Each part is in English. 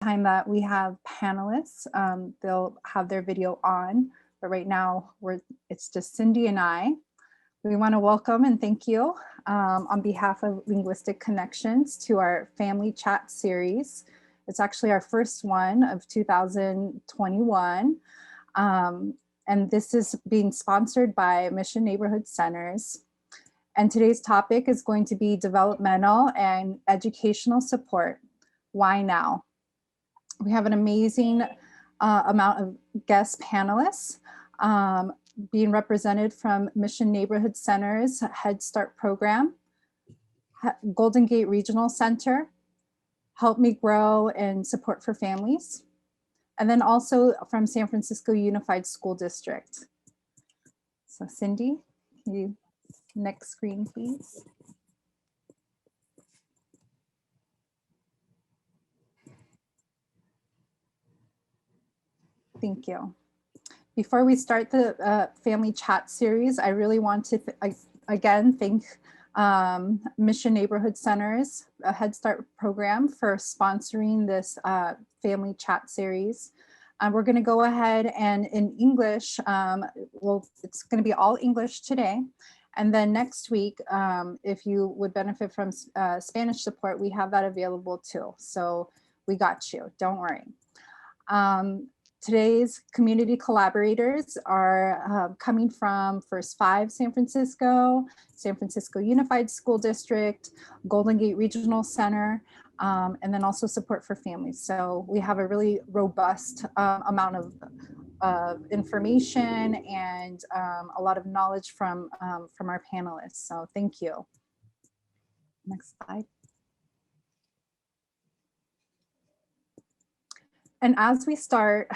time that we have panelists. They'll have their video on, but right now it's just Cindy and I. We want to welcome and thank you on behalf of Linguistic Connections to our family chat series. It's actually our first one of 2021. And this is being sponsored by Mission Neighborhood Centers. And today's topic is going to be developmental and educational support. Why now? We have an amazing amount of guest panelists being represented from Mission Neighborhood Centers Head Start Program, Golden Gate Regional Center, Help Me Grow and Support for Families, and then also from San Francisco Unified School District. So Cindy, can you next screen, please? Thank you. Before we start the family chat series, I really want to again thank Mission Neighborhood Centers, a Head Start program, for sponsoring this family chat series. We're going to go ahead and in English, it's going to be all English today. And then next week, if you would benefit from Spanish support, we have that available too. So we got you, don't worry. Today's community collaborators are coming from First 5 San Francisco Unified School District, Golden Gate Regional Center, and then also Support for Families. So we have a really robust amount of information and a lot of knowledge from our panelists. So thank you. Next slide. And as we start,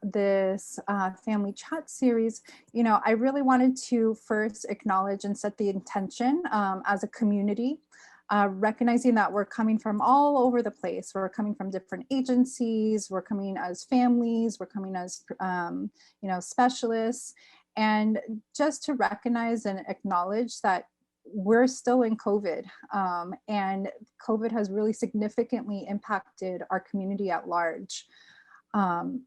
this family chat series, you know, I really wanted to first acknowledge and set the intention as a community, recognizing that we're coming from all over the place. We're coming from different agencies, we're coming as families, we're coming as, you know, specialists, and just to recognize and acknowledge that we're still in COVID, and COVID has really significantly impacted our community at large. We're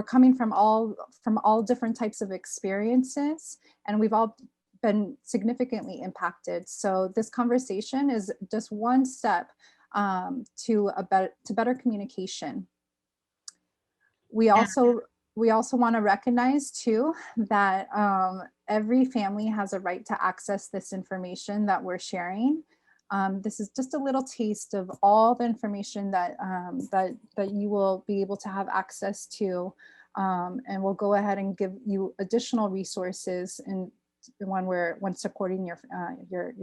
coming from all different types of experiences, and we've all been significantly impacted. So this conversation is just one step to better communication. We also want to recognize too that every family has a right to access this information that we're sharing. This is just a little taste of all the information that that you will be able to have access to, and we'll go ahead and give you additional resources when supporting your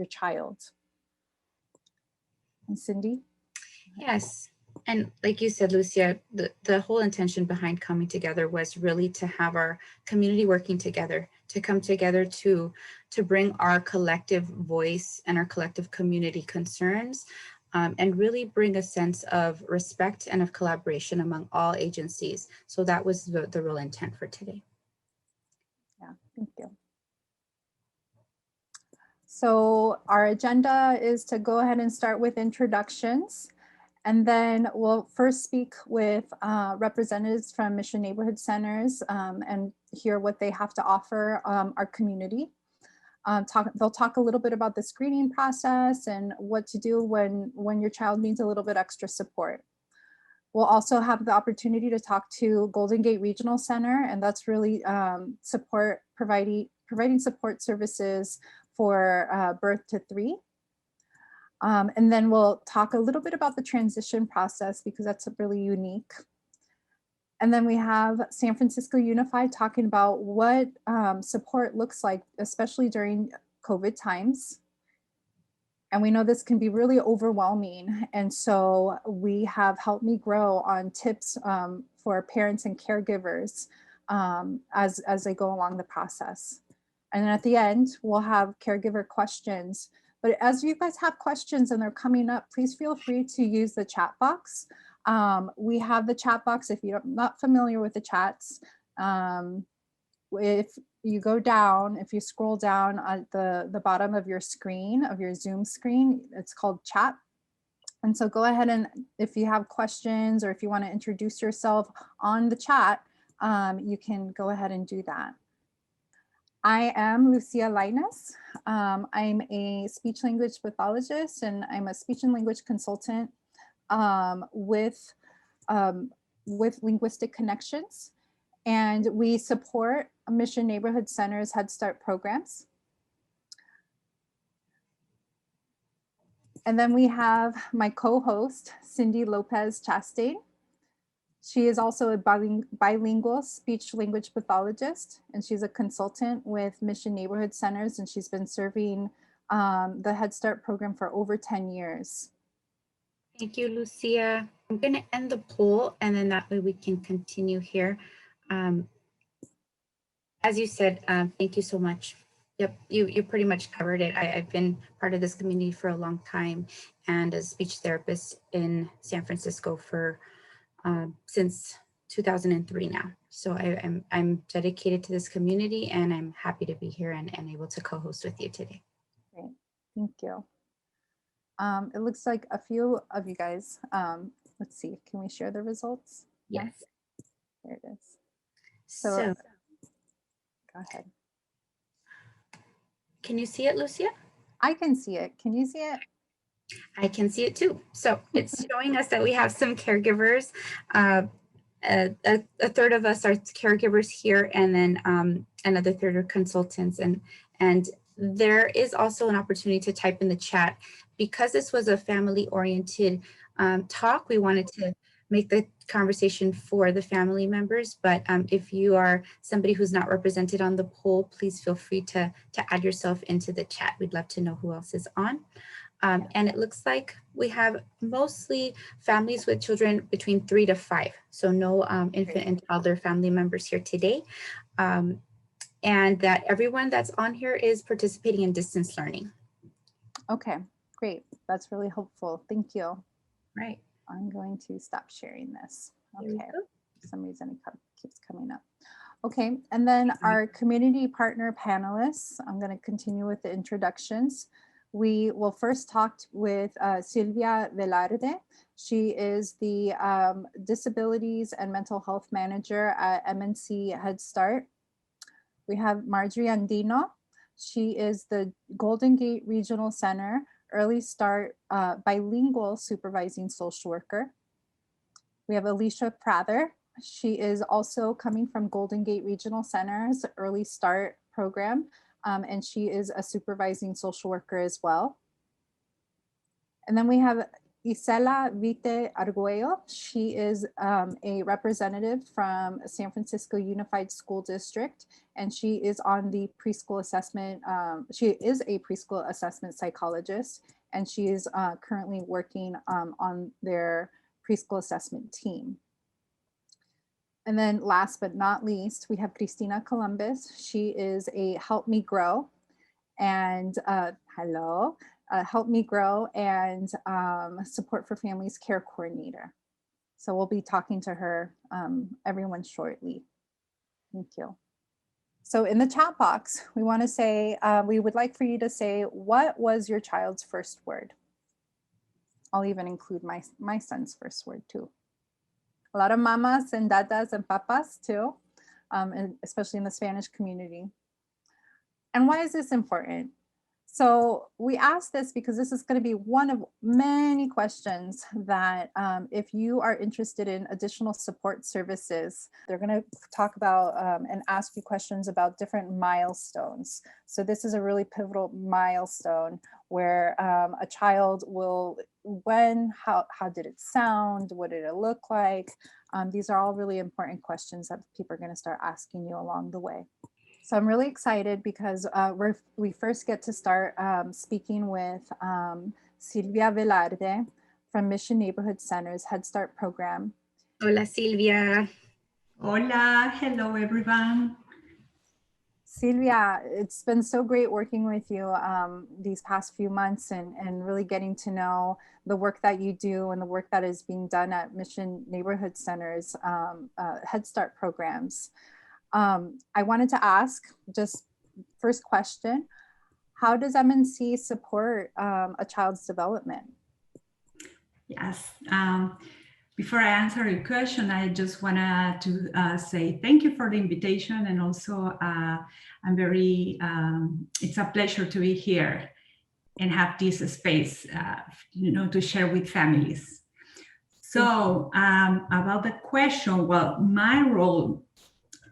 child. And Cindy? Yes. And like you said, Lucia, the whole intention behind coming together was really to have our community working together, to come together to bring our collective voice and our collective community concerns, and really bring a sense of respect and of collaboration among all agencies. So that was the real intent for today. Yeah, thank you. So our agenda is to go ahead and start with introductions. And then we'll first speak with representatives from Mission Neighborhood Centers and hear what they have to offer our community. They'll talk a little bit about the screening process and what to do when your child needs a little bit extra support. We'll also have the opportunity to talk to Golden Gate Regional Center, and that's really providing support services for birth to 3. And then we'll talk a little bit about the transition process because that's really unique. And then we have San Francisco Unified talking about what support looks like, especially during COVID times. And we know this can be really overwhelming. And so we have Help Me Grow on tips for parents and caregivers as they go along the process. And then at the end, we'll have caregiver questions. But as you guys have questions and they're coming up, please feel free to use the chat box. We have the chat box if you're not familiar with the chats. If you go down, if you scroll down at the bottom of your screen, of your Zoom screen, it's called chat. And so go ahead, and if you have questions or if you want to introduce yourself on the chat, you can go ahead and do that. I am Lucia Lainez. I'm a speech language pathologist, and I'm a speech and language consultant with Linguistic Connections. And we support Mission Neighborhood Centers Head Start programs. And then we have my co-host, Cindy Lopez-Chastain. She is also a bilingual speech language pathologist, and she's a consultant with Mission Neighborhood Centers, and she's been serving the Head Start program for over 10 years. Thank you, Lucia. I'm going to end the poll, and then that way we can continue here. As you said, thank you so much. Yep, you pretty much covered it. I've been part of this community for a long time, and a speech therapist in San Francisco for since 2003 now. So I'm dedicated to this community, and I'm happy to be here and able to co-host with you today. Great, thank you. It looks like a few of you guys, let's see, can we share the results? Yes. There it is. So go ahead. Can you see it, Lucia? I can see it. Can you see it? I can see it too. So it's showing us that we have some caregivers. A third of us are caregivers here, and then another third are consultants. And there is also an opportunity to type in the chat. Because this was a family-oriented talk, we wanted to make the conversation for the family members. But if you are somebody who's not represented on the poll, please feel free to add yourself into the chat. We'd love to know who else is on. And it looks like we have mostly families with children between 3 to 5. So no infant and toddler family members here today. And that everyone that's on here is participating in distance learning. Okay, great. That's really helpful. Thank you. Right. I'm going to stop sharing this. Okay, for some reason it keeps coming up. Okay, and then our community partner panelists, I'm going to continue with the introductions. We will first talk with Silvia Velarde. She is the Disabilities and Mental Health Manager at MNC Head Start. We have Marjorie Andino. She is the Golden Gate Regional Center Early Start Bilingual Supervising Social Worker. We have Alicia Prather. She is also coming from Golden Gate Regional Center's Early Start program, and she is a supervising social worker as well. And then we have Isela Vite Arguello. She is a representative from San Francisco Unified School District, and she is on the preschool assessment. She is a preschool assessment psychologist, and she is currently working on their preschool assessment team. And then last but not least, we have Cristina Columbus. She is a Help Me Grow and Help Me Grow and Support for Families Care Coordinator. So we'll be talking to her, everyone shortly. Thank you. So in the chat box, we want to say, we would like for you to say, what was your child's first word? I'll even include my son's first word too. A lot of mamas and dadas and papas too, and especially in the Spanish community. And why is this important? So we asked this because this is going to be one of many questions that if you are interested in additional support services, they're going to talk about and ask you questions about different milestones. So this is a really pivotal milestone where a child will, how did it sound? What did it look like? These are all really important questions that people are going to start asking you along the way. So I'm really excited because we first get to start speaking with Silvia Velarde from Mission Neighborhood Center's Head Start program. Hola, Silvia. Hola, hello everyone. Silvia, it's been so great working with you these past few months and really getting to know the work that you do and the work that is being done at Mission Neighborhood Center's Head Start programs. I wanted to ask, just first question, how does MNC support a child's development? Yes. Before I answer your question, I just wanted to say thank you for the invitation, and also I'm very, it's a pleasure to be here and have this space, to share with families. So about the question, well, my role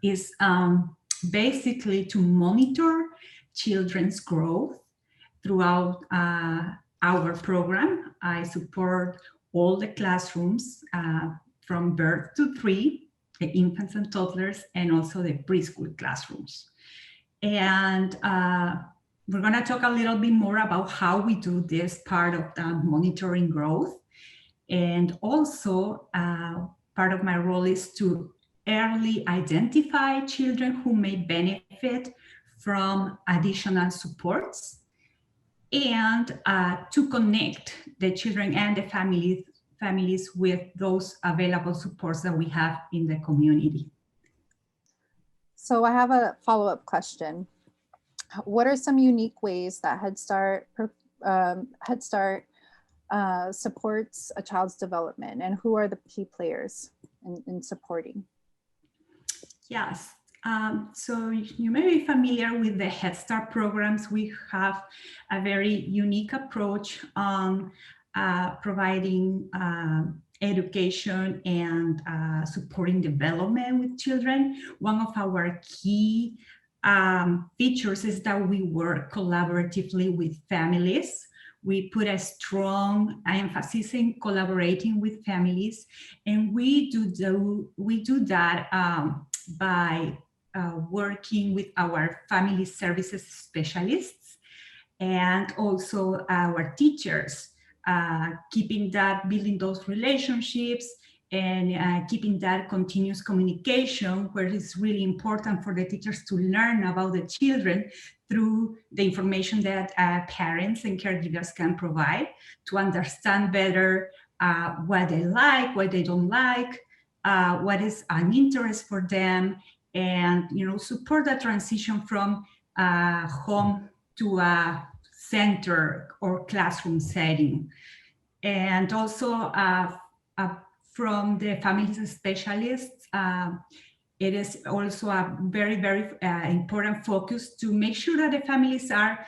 is basically to monitor children's growth throughout our program. I support all the classrooms from birth to 3, the infants and toddlers, and also the preschool classrooms. And we're going to talk a little bit more about how we do this part of the monitoring growth. And also part of my role is to early identify children who may benefit from additional supports, and to connect the children and the families with those available supports that we have in the community. So I have a follow-up question. What are some unique ways that Head Start supports a child's development, and who are the key players in supporting? Yes. So you may be familiar with the Head Start programs. We have a very unique approach on providing education and supporting development with children. One of our key features is that we work collaboratively with families. We put a strong emphasis in collaborating with families, and we do that by working with our family services specialists and also our teachers, building those relationships and keeping that continuous communication, where it's really important for the teachers to learn about the children through the information that parents and caregivers can provide, to understand better what they like, what they don't like, what is an interest for them, and support the transition from home to a center or classroom setting. And also from the families specialists, it is also a very, very important focus to make sure that the families are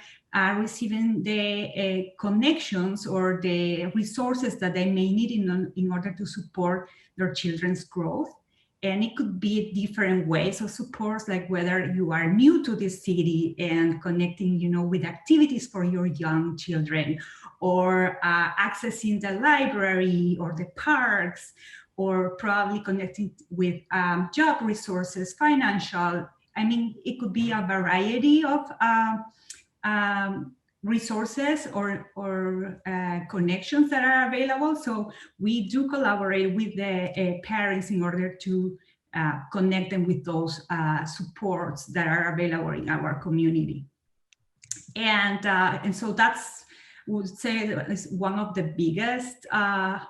receiving the connections or the resources that they may need in order to support their children's growth. And it could be different ways of supports, like whether you are new to the city and connecting, with activities for your young children, or accessing the library or the parks, or probably connecting with job resources, financial. I mean, it could be a variety of resources or connections that are available. So we do collaborate with the parents in order to connect them with those supports that are available in our community. And so that's, I would say, is one of the biggest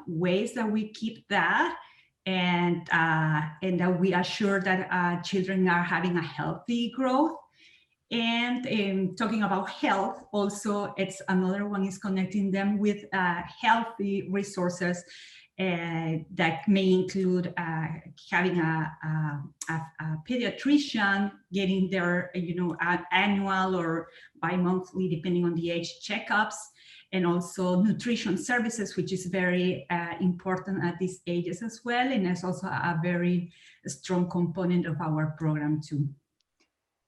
ways that we keep that, and that we assure that children are having a healthy growth. And talking about health, also, it's another one is connecting them with healthy resources that may include having a pediatrician, getting their annual or bi-monthly, depending on the age, checkups, and also nutrition services, which is very important at these ages as well, and it's also a very strong component of our program too.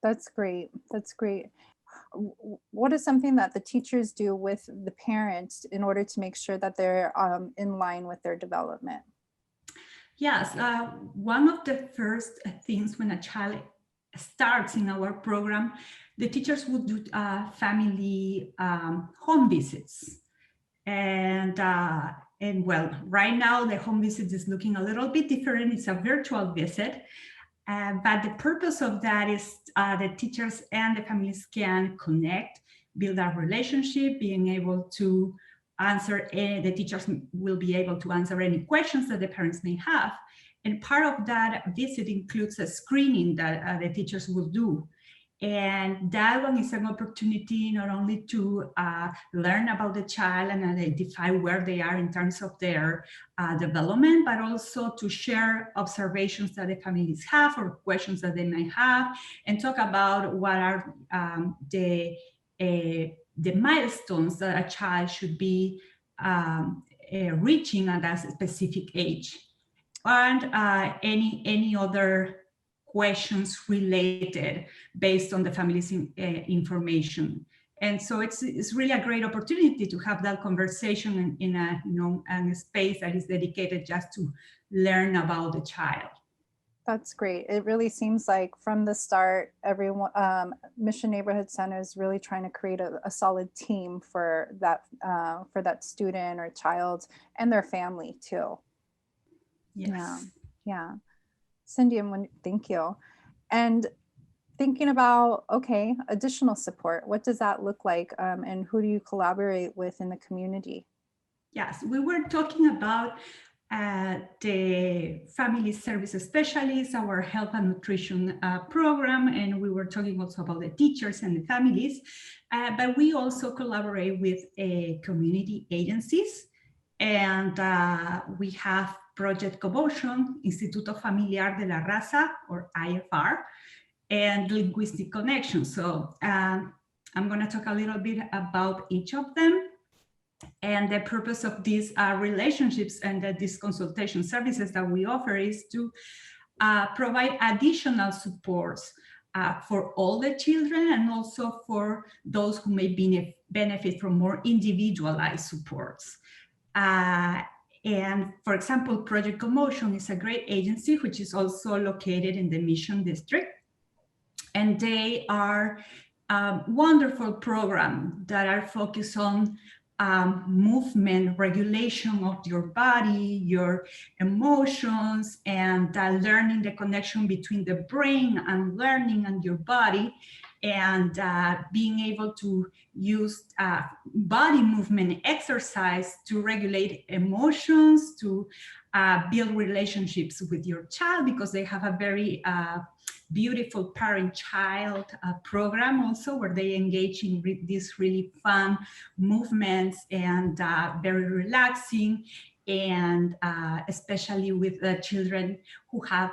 That's great. That's great. What is something that the teachers do with the parents in order to make sure that they're in line with their development? Yes, one of the first things when a child starts in our program, the teachers would do family home visits. And well, right now the home visit is looking a little bit different. It's a virtual visit. But the purpose of that is the teachers and the families can connect, build a relationship, being able to answer, the teachers will be able to answer any questions that the parents may have. And part of that visit includes a screening that the teachers will do. And that one is an opportunity not only to learn about the child and identify where they are in terms of their development, but also to share observations that the families have or questions that they may have, and talk about what are the milestones that a child should be reaching at a specific age, and any other questions related based on the family's information. And so it's really a great opportunity to have that conversation in a, a space that is dedicated just to learn about the child. That's great. It really seems like from the start, everyone, Mission Neighborhood Center is really trying to create a solid team for that student or child and their family too. Yes. Yeah. Cindy, thank you. And thinking about, okay, additional support, what does that look like? And who do you collaborate with in the community? Yes, we were talking about the family service specialists, our health and nutrition program, and we were talking also about the teachers and the families, but we also collaborate with community agencies, and we have Project Commotion, Instituto Familiar de la Raza, or IFR, and Linguistic Connection. So I'm going to talk a little bit about each of them. And the purpose of these relationships and these consultation services that we offer is to provide additional supports for all the children, and also for those who may benefit from more individualized supports. And for example, Project Commotion is a great agency which is also located in the Mission District. And they are a wonderful program that are focused on movement, regulation of your body, your emotions, and learning the connection between the brain and learning and your body, and being able to use body movement exercise to regulate emotions, to build relationships with your child, because they have a very beautiful parent-child program also, where they engage in these really fun movements and very relaxing, and especially with the children who have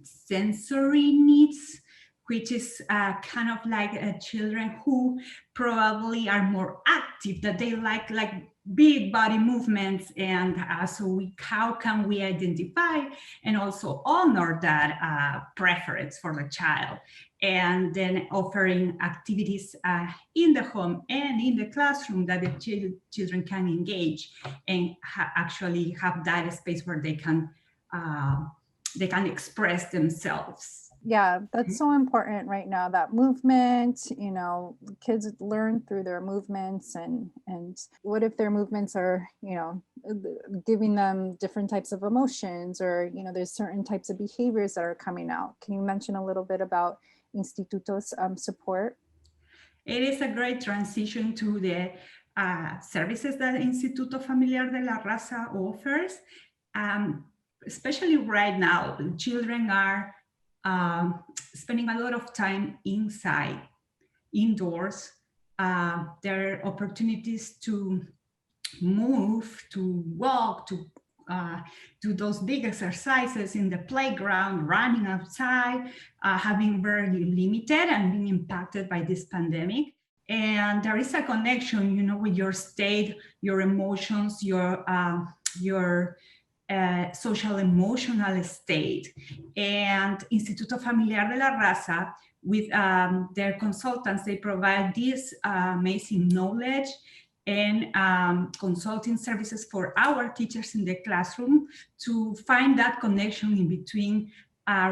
sensory needs, which is kind of like children who probably are more active, that they like big body movements. And so how can we identify and also honor that preference for the child, and then offering activities in the home and in the classroom that the children can engage and actually have that space where they can express themselves. Yeah, that's so important right now, that movement, kids learn through their movements, and what if their movements are, giving them different types of emotions, or, there's certain types of behaviors that are coming out. Can you mention a little bit about Instituto's support? It is a great transition to the services that Instituto Familiar de la Raza offers. Especially right now, children are spending a lot of time indoors. There are opportunities to move, to walk, to do those big exercises in the playground, running outside, having very limited and being impacted by this pandemic. And there is a connection, with your state, your emotions, your social emotional state. And Instituto Familiar de la Raza, with their consultants, they provide this amazing knowledge and consulting services for our teachers in the classroom to find that connection in between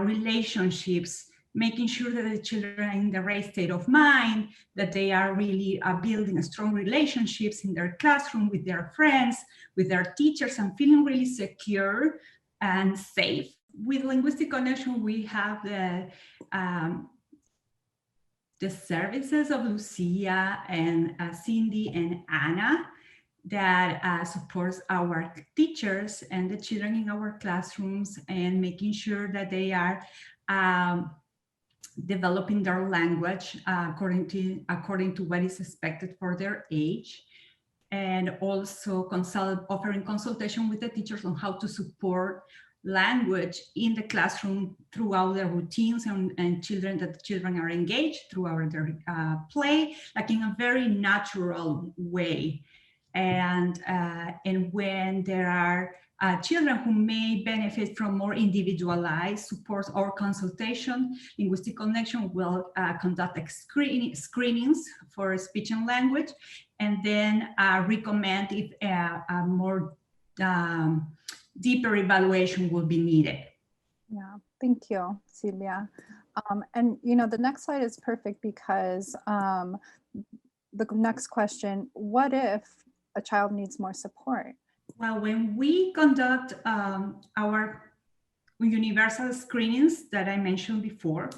relationships, making sure that the children are in the right state of mind, that they are really building strong relationships in their classroom with their friends, with their teachers, and feeling really secure and safe. With Linguistic Connection, we have the services of Lucia and Cindy and Anna, that supports our teachers and the children in our classrooms, and making sure that they are developing their language according to what is expected for their age, and also offering consultation with the teachers on how to support language in the classroom throughout their routines, and that the children are engaged throughout their play, like in a very natural way. And when there are children who may benefit from more individualized support or consultation, Linguistic Connection will conduct screenings for speech and language, and then recommend if a more deeper evaluation will be needed. Yeah, thank you, Silvia. And you know, the next slide is perfect because the next question, what if a child needs more support? Well, when we conduct our universal screenings that I mentioned before,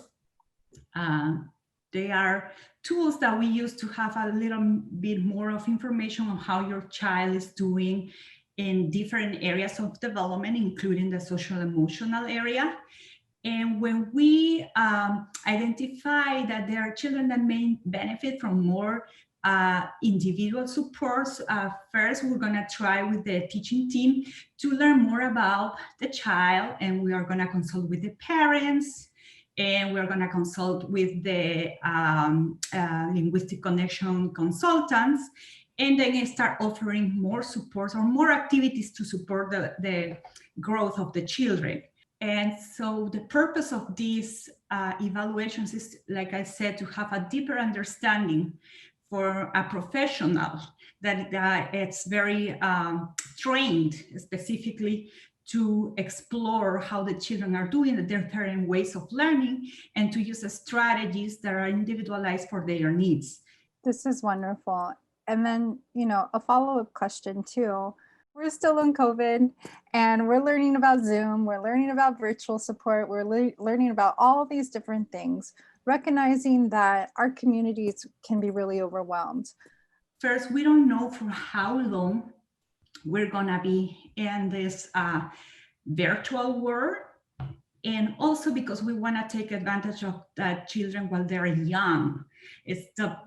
they are tools that we use to have a little bit more of information on how your child is doing in different areas of development, including the social emotional area. And when we identify that there are children that may benefit from more individual supports, first we're going to try with the teaching team to learn more about the child, and we are going to consult with the parents, and we're going to consult with the Linguistic Connection consultants, and then start offering more supports or more activities to support the growth of the children. And so the purpose of these evaluations is, like I said, to have a deeper understanding for a professional that it's very trained specifically to explore how the children are doing, their different ways of learning, and to use strategies that are individualized for their needs. This is wonderful. And then, you know, a follow-up question too. We're still in COVID and we're learning about Zoom, we're learning about virtual support, we're learning about all these different things, recognizing that our communities can be really overwhelmed. First, we don't know for how long we're gonna be in this virtual world. And also because we wanna take advantage of the children while they're young.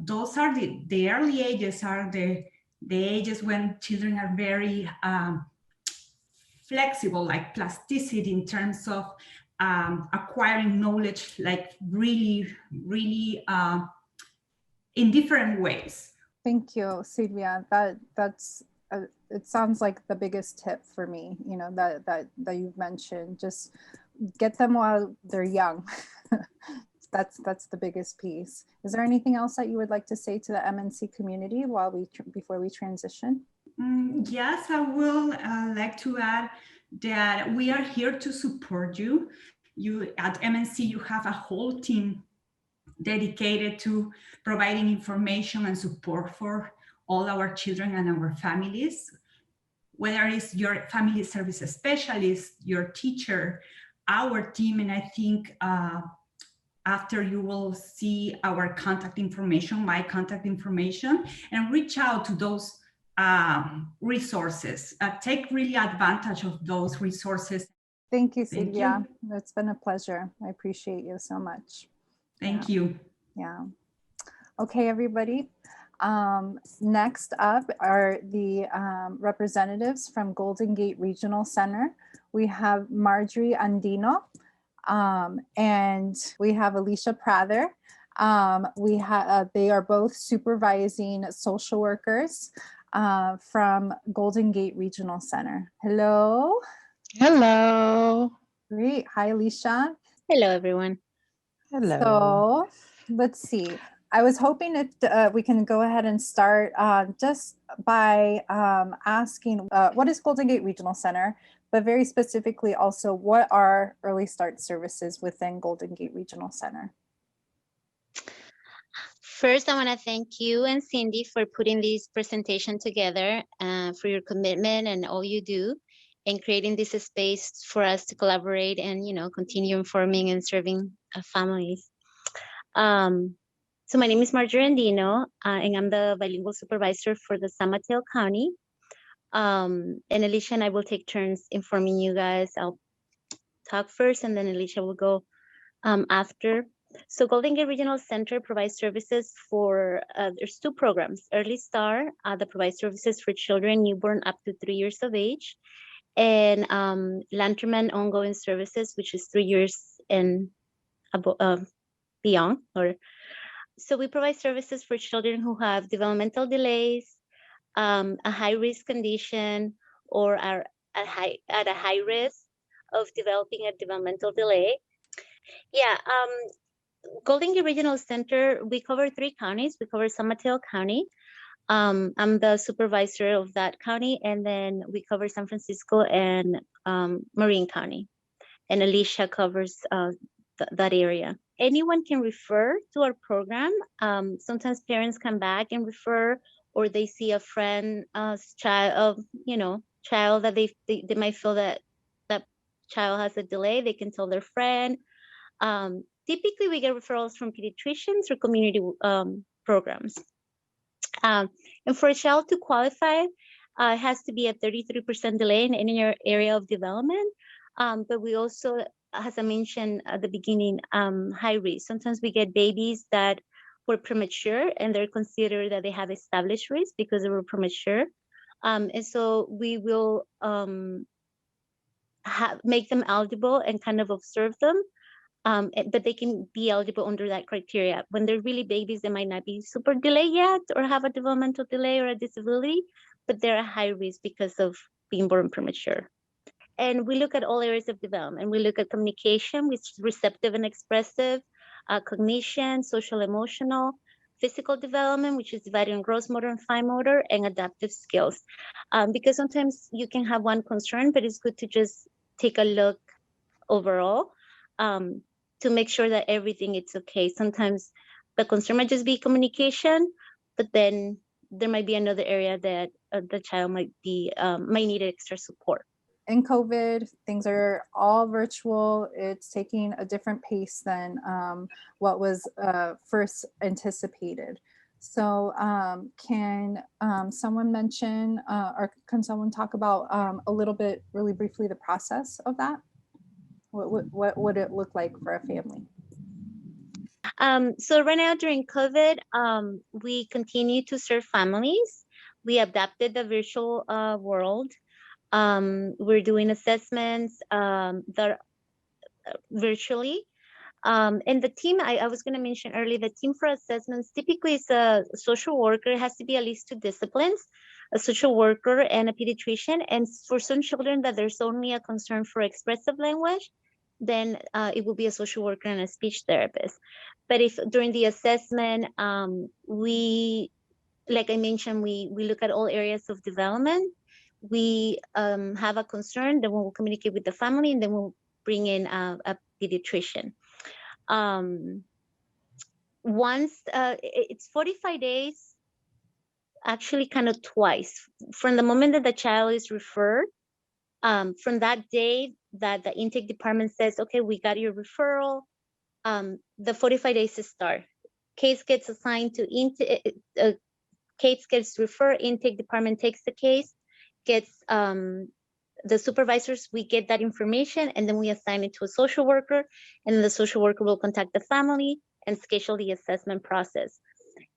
Those are the early ages are the ages when children are very flexible, like plasticity in terms of acquiring knowledge, like really in different ways. Thank you, Silvia. That's it sounds like the biggest tip for me, you know, that you've mentioned. Just get them while they're young. That's the biggest piece. Is there anything else that you would like to say to the MNC community before we transition? Yes, I will like to add that we are here to support you. You at MNC, you have a whole team dedicated to providing information and support for all our children and our families, whether it's your family service specialist, your teacher, our team, and I think after you will see our contact information, my contact information, and reach out to those resources. Take really advantage of those resources. Thank you, Silvia. It's been a pleasure. I appreciate you so much. Thank you. Yeah. Okay, everybody. Next up are the representatives from Golden Gate Regional Center. We have Marjorie Andino, and we have Alicia Prather. They are both supervising social workers from Golden Gate Regional Center. Hello. Hello. Great. Hi, Alicia. Hello, everyone. Hello. So let's see. I was hoping that we can go ahead and start just by asking what is Golden Gate Regional Center, but very specifically also what are early start services within Golden Gate Regional Center? First, I want to thank you and Cindy for putting this presentation together, for your commitment and all you do in creating this space for us to collaborate and, you know, continue informing and serving families. So my name is Marjorie Andino, and I'm the bilingual supervisor for the San Mateo County. And Alicia and I will take turns informing you guys. I'll talk first, and then Alicia will go after. So Golden Gate Regional Center provides services for, there's two programs, Early Star, that provides services for children newborn up to 3 years of age, and Lanterman Ongoing Services, which is 3 years and beyond. So we provide services for children who have developmental delays, a high-risk condition, or are at a high risk of developing a developmental delay. Yeah, Golden Gate Regional Center, we cover 3 counties. We cover San Mateo County. I'm the supervisor of that county, and then we cover San Francisco and Marin County. And Alicia covers that area. Anyone can refer to our program. Sometimes parents come back and refer, or they see a friend, child that they might feel that that child has a delay. They can tell their friend. Typically, we get referrals from pediatricians or community programs. And for a child to qualify, it has to be a 33% delay in any area of development. But we also, as I mentioned at the beginning, high risk. Sometimes we get babies that were premature and they're considered that they have established risk because they were premature. And so we will make them eligible and kind of observe them. But they can be eligible under that criteria. When they're really babies, they might not be super delayed yet or have a developmental delay or a disability, but they're at high risk because of being born premature. And we look at all areas of development. We look at communication, which is receptive and expressive, cognition, social emotional, physical development, which is divided in gross motor and fine motor, and adaptive skills. Because sometimes you can have one concern, but it's good to just take a look overall to make sure that everything is okay. Sometimes the concern might just be communication, but then there might be another area that the child might need extra support. In COVID, things are all virtual. It's taking a different pace than what was first anticipated. So can someone mention or can someone talk about a little bit, really briefly, the process of that? What would it look like for a family? So right now during COVID, we continue to serve families. We adapted the virtual world. We're doing assessments that virtually. And the team, I was going to mention earlier, the team for assessments typically is a social worker. It has to be at least 2 disciplines, a social worker and a pediatrician. And for some children that there's only a concern for expressive language, then it will be a social worker and a speech therapist. But if during the assessment, like I mentioned, we look at all areas of development. We have a concern, then we'll communicate with the family, and then we'll bring in a pediatrician. Once it's 45 days, actually kind of twice, from the moment that the child is referred, from that day that the intake department says, okay, we got your referral, the 45 days start. Case gets assigned to case gets referred, intake department takes the case, gets the supervisors, we get that information, and then we assign it to a social worker, and the social worker will contact the family and schedule the assessment process.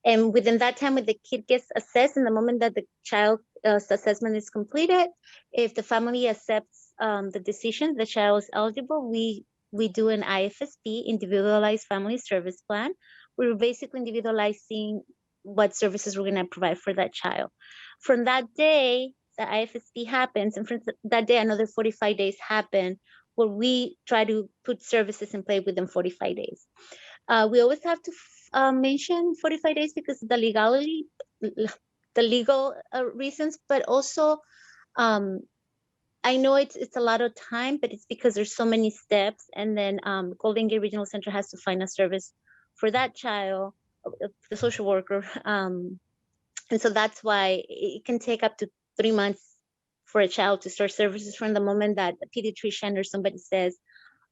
And within that time, when the kid gets assessed, in the moment that the child's assessment is completed, if the family accepts the decision, the child is eligible, we do an IFSP, Individualized Family Service Plan. We're basically individualizing what services we're going to provide for that child. From that day, the IFSP happens, and from that day, another 45 days happen, where we try to put services in place within 45 days. We always have to mention 45 days because of the legal reasons, but also I know it's a lot of time, but it's because there's so many steps, and then Golden Gate Regional Center has to find a service for that child, the social worker, and so that's why it can take up to 3 months for a child to start services from the moment that a pediatrician or somebody says,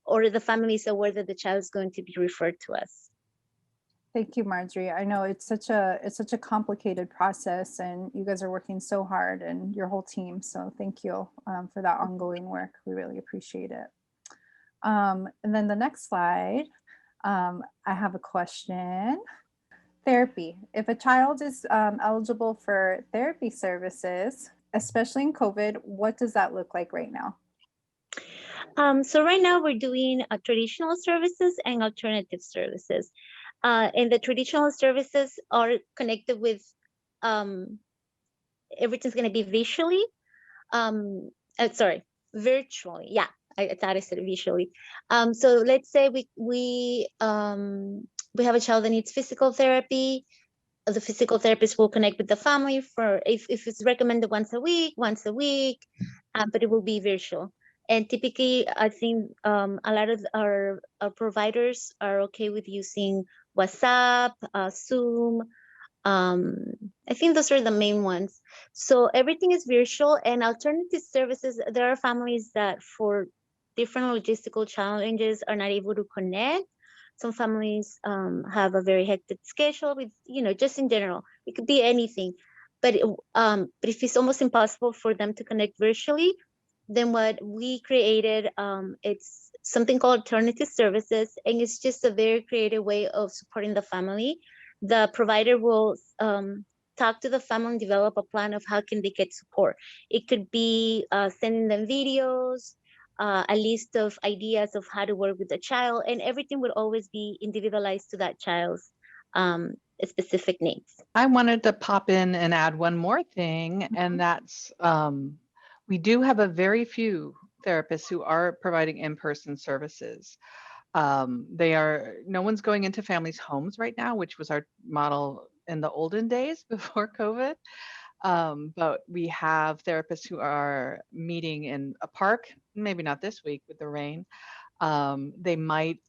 or the family is aware that the child is going to be referred to us. Thank you, Marjorie. I know it's such a complicated process, and you guys are working so hard, and your whole team. So thank you for that ongoing work. We really appreciate it. And then the next slide, I have a question. Therapy. If a child is eligible for therapy services, especially in COVID, what does that look like right now? So right now we're doing traditional services and alternative services. And the traditional services are connected with, everything's going to be visually, virtually. Yeah, I thought I said visually. So let's say we have a child that needs physical therapy. The physical therapist will connect with the family for if it's recommended once a week, but it will be virtual. And typically, I think a lot of our providers are okay with using WhatsApp, Zoom. I think those are the main ones. So everything is virtual, and alternative services, there are families that for different logistical challenges are not able to connect. Some families have a very hectic schedule with, just in general, it could be anything. But if it's almost impossible for them to connect virtually, then what we created, it's something called alternative services, and it's just a very creative way of supporting the family. The provider will talk to the family and develop a plan of how can they get support. It could be sending them videos, a list of ideas of how to work with the child, and everything would always be individualized to that child's specific needs. I wanted to pop in and add one more thing, and that's we do have a very few therapists who are providing in-person services. No one's going into families' homes right now, which was our model in the olden days before COVID. But we have therapists who are meeting in a park, maybe not this week with the rain. They might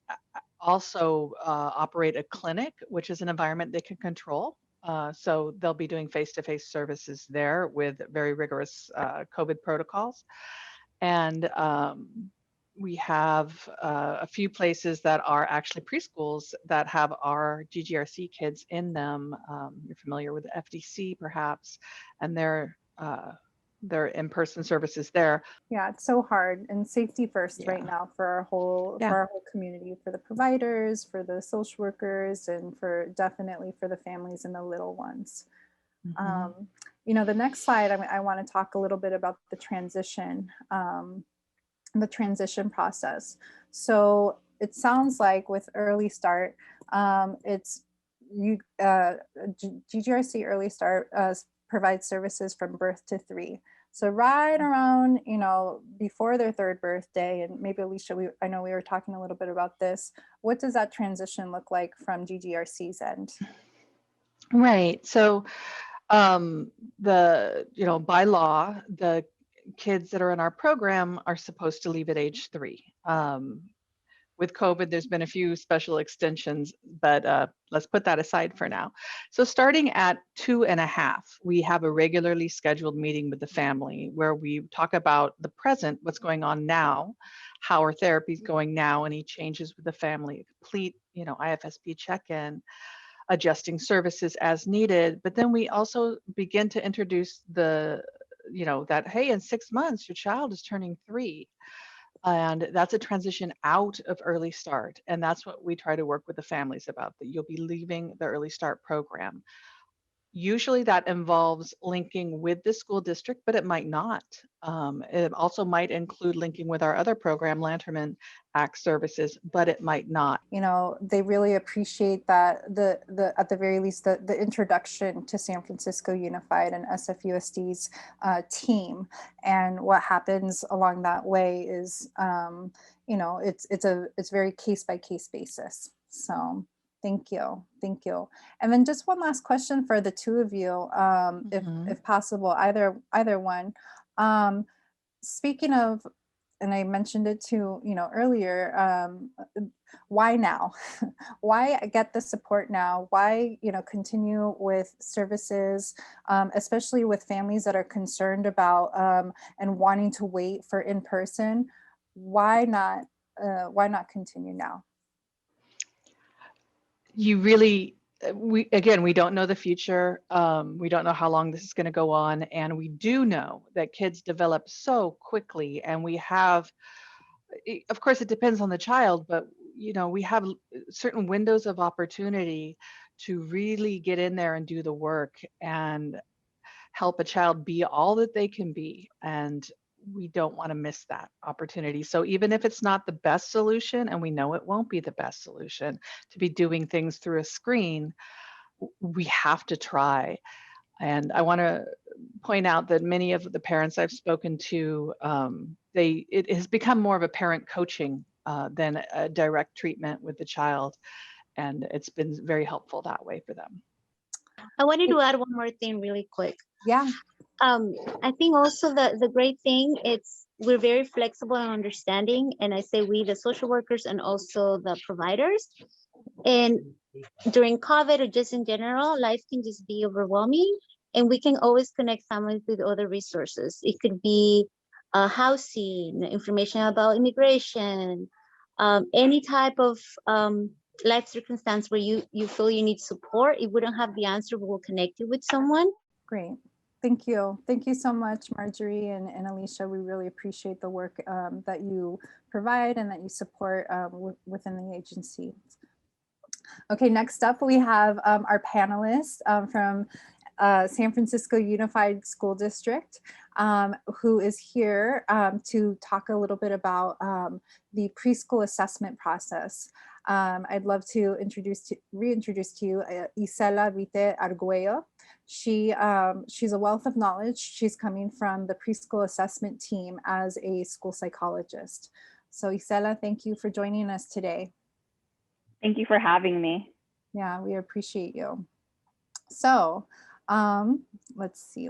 also operate a clinic, which is an environment they can control. So they'll be doing face-to-face services there with very rigorous COVID protocols. And we have a few places that are actually preschools that have our GGRC kids in them. You're familiar with the FDC perhaps, and their in-person services there. Yeah, it's so hard, and safety first right now for our whole community, for the providers, for the social workers, and definitely for the families and the little ones. Mm-hmm. The next slide, I want to talk a little bit about the transition process. So it sounds like with Early Start, GGRC Early Start provides services from birth to 3. So right around, before their 3rd birthday, and maybe Alicia, I know we were talking a little bit about this. What does that transition look like from GGRC's end? Right. So by law, the kids that are in our program are supposed to leave at age 3. With COVID, there's been a few special extensions, but let's put that aside for now. So starting at 2.5, we have a regularly scheduled meeting with the family where we talk about the present, what's going on now, how our therapy is going now, any changes with the family, complete, IFSP check-in, adjusting services as needed. But then we also begin to introduce that, hey, in 6 months, your child is turning 3. And that's a transition out of Early Start. And that's what we try to work with the families about, that you'll be leaving the Early Start program. Usually that involves linking with the school district, but it might not. It also might include linking with our other program, Lanterman Act services, but it might not. They really appreciate that at the very least, the introduction to San Francisco Unified and SFUSD's team. And what happens along that way is, it's very case-by-case basis. So thank you. And then just one last question for the two of you, if possible, either one. Speaking of, and I mentioned it too, earlier, why now? Why get the support now? Why, continue with services, especially with families that are concerned about and wanting to wait for in-person? Why not continue now? You really we don't know the future. We don't know how long this is going to go on, and we do know that kids develop so quickly, and we have, of course, it depends on the child, but we have certain windows of opportunity to really get in there and do the work and help a child be all that they can be. And we don't want to miss that opportunity. So even if it's not the best solution, and we know it won't be the best solution to be doing things through a screen, we have to try. And I want to point out that many of the parents I've spoken to, it has become more of a parent coaching than a direct treatment with the child. And it's been very helpful that way for them. I wanted to add one more thing really quick. Yeah. I think also the great thing, we're very flexible and understanding. And I say we, the social workers, and also the providers. And during COVID, or just in general, life can just be overwhelming. And we can always connect families with other resources. It could be housing, information about immigration, any type of life circumstance where you feel you need support. If we don't have the answer, we will connect you with someone. Great. Thank you. Thank you so much, Marjorie and Alicia. We really appreciate the work that you provide and that you support within the agency. Okay, next up we have our panelist from San Francisco Unified School District, who is here to talk a little bit about the preschool assessment process. I'd love to reintroduce to you Isela Vite Arguello. She's a wealth of knowledge. She's coming from the preschool assessment team as a school psychologist. So Isela, thank you for joining us today. Thank you for having me. Yeah, we appreciate you. So let's see,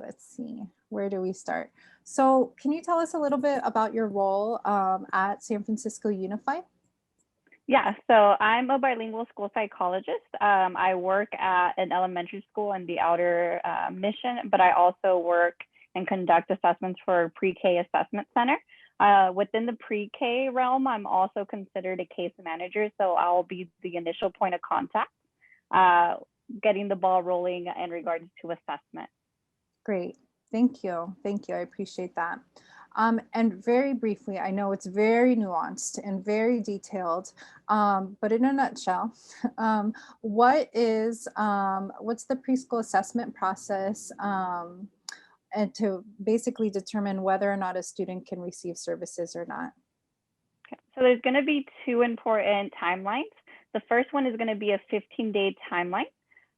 where do we start? So can you tell us a little bit about your role at San Francisco Unified? Yeah, so I'm a bilingual school psychologist. I work at an elementary school in the Outer Mission, but I also work and conduct assessments for pre-K assessment center. Within the pre-K realm, I'm also considered a case manager, so I'll be the initial point of contact, getting the ball rolling in regards to assessment. Great, thank you. I appreciate that. And very briefly, I know it's very nuanced and very detailed, but in a nutshell, what's the preschool assessment process and to basically determine whether or not a student can receive services or not? Okay. So there's going to be two important timelines. The first one is going to be a 15-day timeline,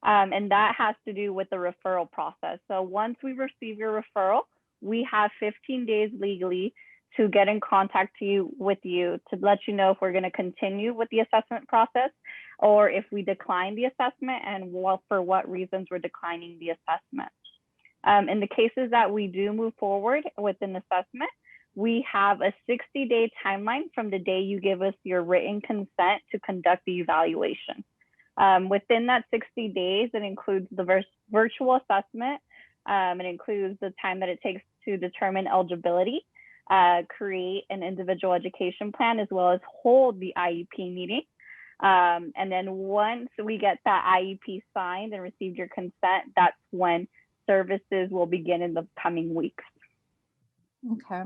and that has to do with the referral process. So once we receive your referral, we have 15 days legally to get in contact with you to let you know if we're going to continue with the assessment process or if we decline the assessment and for what reasons we're declining the assessment. In the cases that we do move forward with an assessment, we have a 60-day timeline from the day you give us your written consent to conduct the evaluation. Within that 60 days, it includes the virtual assessment. It includes the time that it takes to determine eligibility, create an individual education plan, as well as hold the IEP meeting. And then once we get that IEP signed and received your consent, that's when services will begin in the coming weeks. Okay.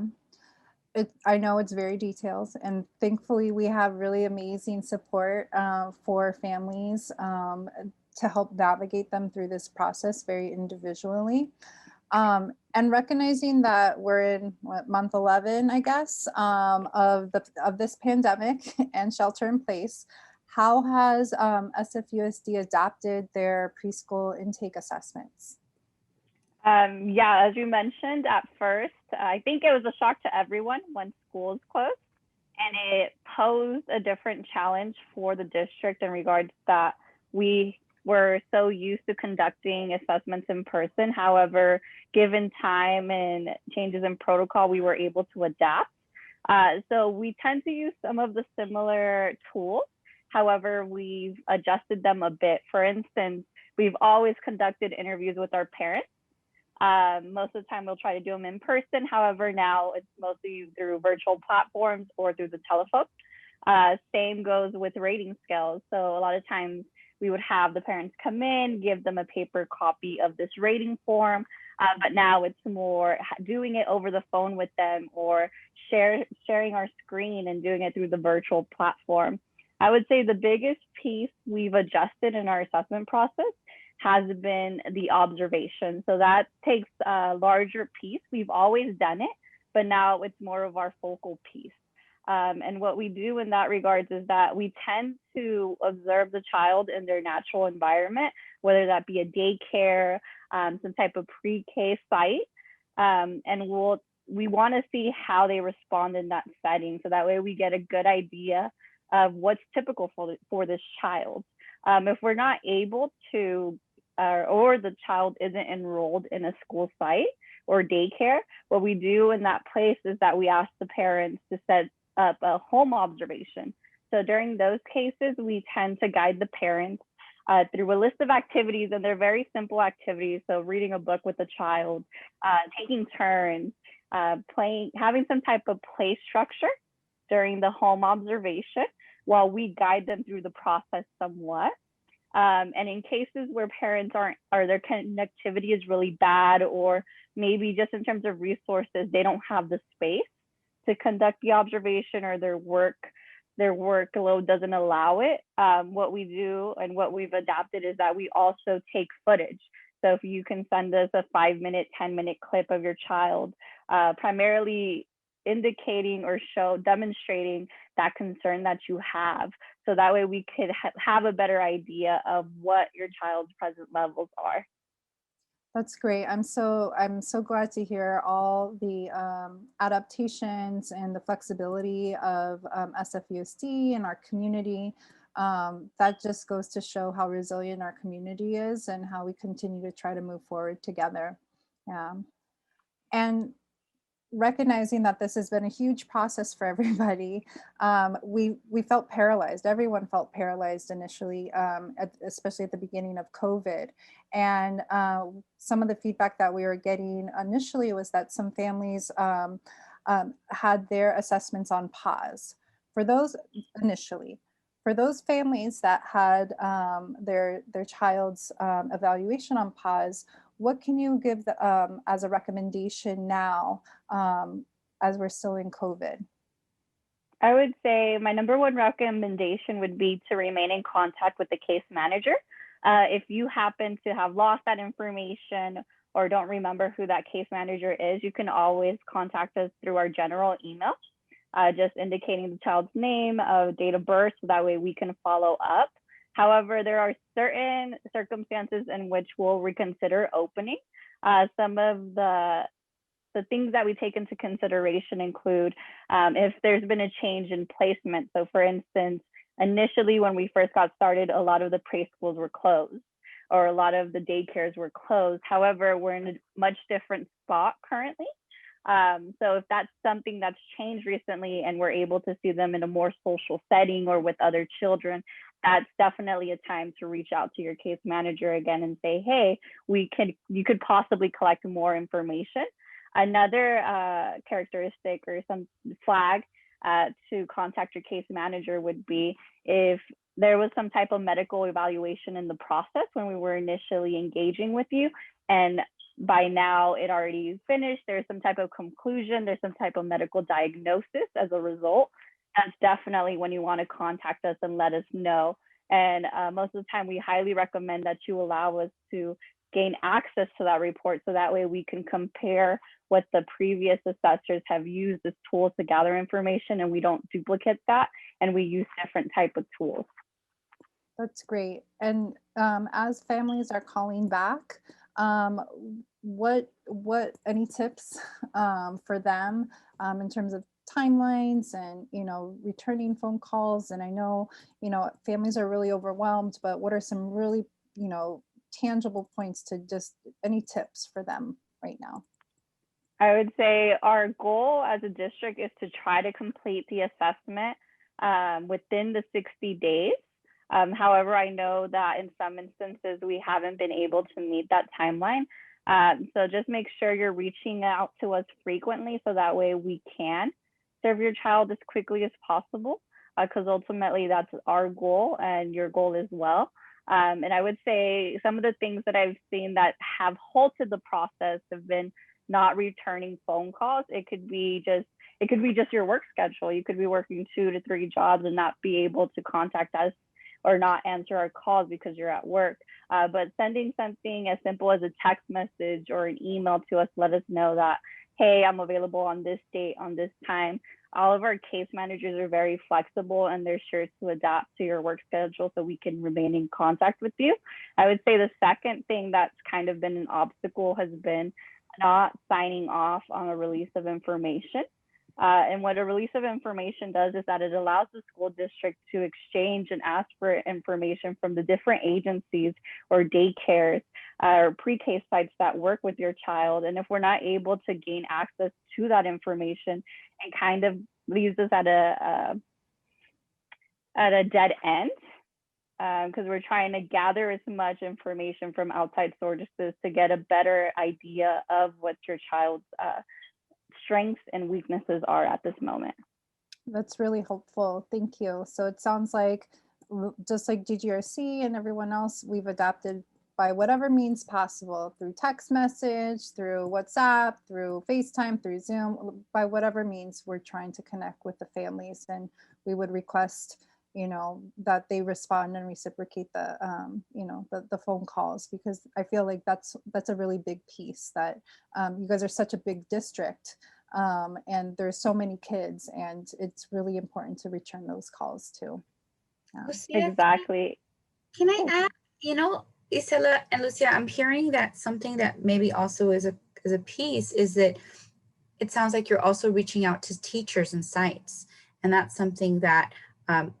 I know it's very detailed, and thankfully we have really amazing support for families to help navigate them through this process very individually. And recognizing that we're in month 11, I guess, of this pandemic and shelter in place, how has SFUSD adapted their preschool intake assessments? Yeah, as you mentioned at first, I think it was a shock to everyone when schools closed, and it posed a different challenge for the district in regards that we were so used to conducting assessments in person. However, given time and changes in protocol, we were able to adapt. So we tend to use some of the similar tools. However, we've adjusted them a bit. For instance, we've always conducted interviews with our parents. Most of the time we'll try to do them in person. However, now it's mostly through virtual platforms or through the telephone. Same goes with rating scales. So a lot of times we would have the parents come in, give them a paper copy of this rating form, but now it's more doing it over the phone with them, or sharing our screen and doing it through the virtual platform. I would say the biggest piece we've adjusted in our assessment process has been the observation. So that takes a larger piece. We've always done it, but now it's more of our focal piece. And what we do in that regards is that we tend to observe the child in their natural environment, whether that be a daycare, some type of pre-K site, and we want to see how they respond in that setting. So that way we get a good idea of what's typical for this child. If we're not able to, or the child isn't enrolled in a school site or daycare, what we do in that place is that we ask the parents to set up a home observation. So during those cases, we tend to guide the parents through a list of activities, and they're very simple activities. So reading a book with the child, taking turns, playing, having some type of play structure during the home observation while we guide them through the process somewhat. And in cases where parents or their connectivity is really bad, or maybe just in terms of resources, they don't have the space to conduct the observation, or their workload doesn't allow it, what we do and what we've adapted is that we also take footage. So if you can send us a 5-minute, 10-minute clip of your child, primarily indicating or demonstrating that concern that you have. So that way we could have a better idea of what your child's present levels are. That's great. I'm so glad to hear all the adaptations and the flexibility of SFUSD and our community. That just goes to show how resilient our community is and how we continue to try to move forward together. Yeah. And recognizing that this has been a huge process for everybody, we felt paralyzed. Everyone felt paralyzed initially, especially at the beginning of COVID. And some of the feedback that we were getting initially was that some families had their assessments on pause. For those initially, for those families that had their child's evaluation on pause, what can you give as a recommendation now as we're still in COVID? I would say my number one recommendation would be to remain in contact with the case manager. If you happen to have lost that information or don't remember who that case manager is, you can always contact us through our general email, just indicating the child's name, date of birth, so that way we can follow up. However, there are certain circumstances in which we'll reconsider opening. Some of the things that we take into consideration include if there's been a change in placement. So for instance, initially when we first got started, a lot of the preschools were closed, or a lot of the daycares were closed. However, we're in a much different spot currently. So if that's something that's changed recently and we're able to see them in a more social setting or with other children, that's definitely a time to reach out to your case manager again and say, hey, you could possibly collect more information. Another characteristic or some flag to contact your case manager would be if there was some type of medical evaluation in the process when we were initially engaging with you, and by now it already finished, there's some type of conclusion, there's some type of medical diagnosis as a result. That's definitely when you want to contact us and let us know. And most of the time, we highly recommend that you allow us to gain access to that report, so that way we can compare what the previous assessors have used as tools to gather information, and we don't duplicate that, and we use different type of tools. That's great. And as families are calling back, what any tips for them in terms of timelines and, returning phone calls? And I know, families are really overwhelmed, but what are some really, tangible points to just any tips for them right now? I would say our goal as a district is to try to complete the assessment within the 60 days. However, I know that in some instances we haven't been able to meet that timeline. So just make sure you're reaching out to us frequently, so that way we can serve your child as quickly as possible, because ultimately that's our goal and your goal as well. And I would say some of the things that I've seen that have halted the process have been not returning phone calls. It could be just your work schedule. You could be working 2 to 3 jobs and not be able to contact us or not answer our calls because you're at work. But sending something as simple as a text message or an email to us, let us know that, hey, I'm available on this date, on this time. All of our case managers are very flexible and they're sure to adapt to your work schedule so we can remain in contact with you. I would say the second thing that's kind of been an obstacle has been not signing off on a release of information. And what a release of information does is that it allows the school district to exchange and ask for information from the different agencies or daycares or pre-K sites that work with your child. And if we're not able to gain access to that information, it kind of leaves us at a dead end, because we're trying to gather as much information from outside sources to get a better idea of what your child's strengths and weaknesses are at this moment. That's really helpful. Thank you. So it sounds like just like GGRC and everyone else, we've adapted by whatever means possible, through text message, through WhatsApp, through FaceTime, through Zoom, by whatever means we're trying to connect with the families. And we would request, that they respond and reciprocate the, the phone calls, because I feel like that's a really big piece that you guys are such a big district. And there's so many kids, and it's really important to return those calls too. Lucia, Exactly. Can I add, Isela and Lucia, I'm hearing that something that maybe also is a piece is that it sounds like you're also reaching out to teachers and sites. And that's something that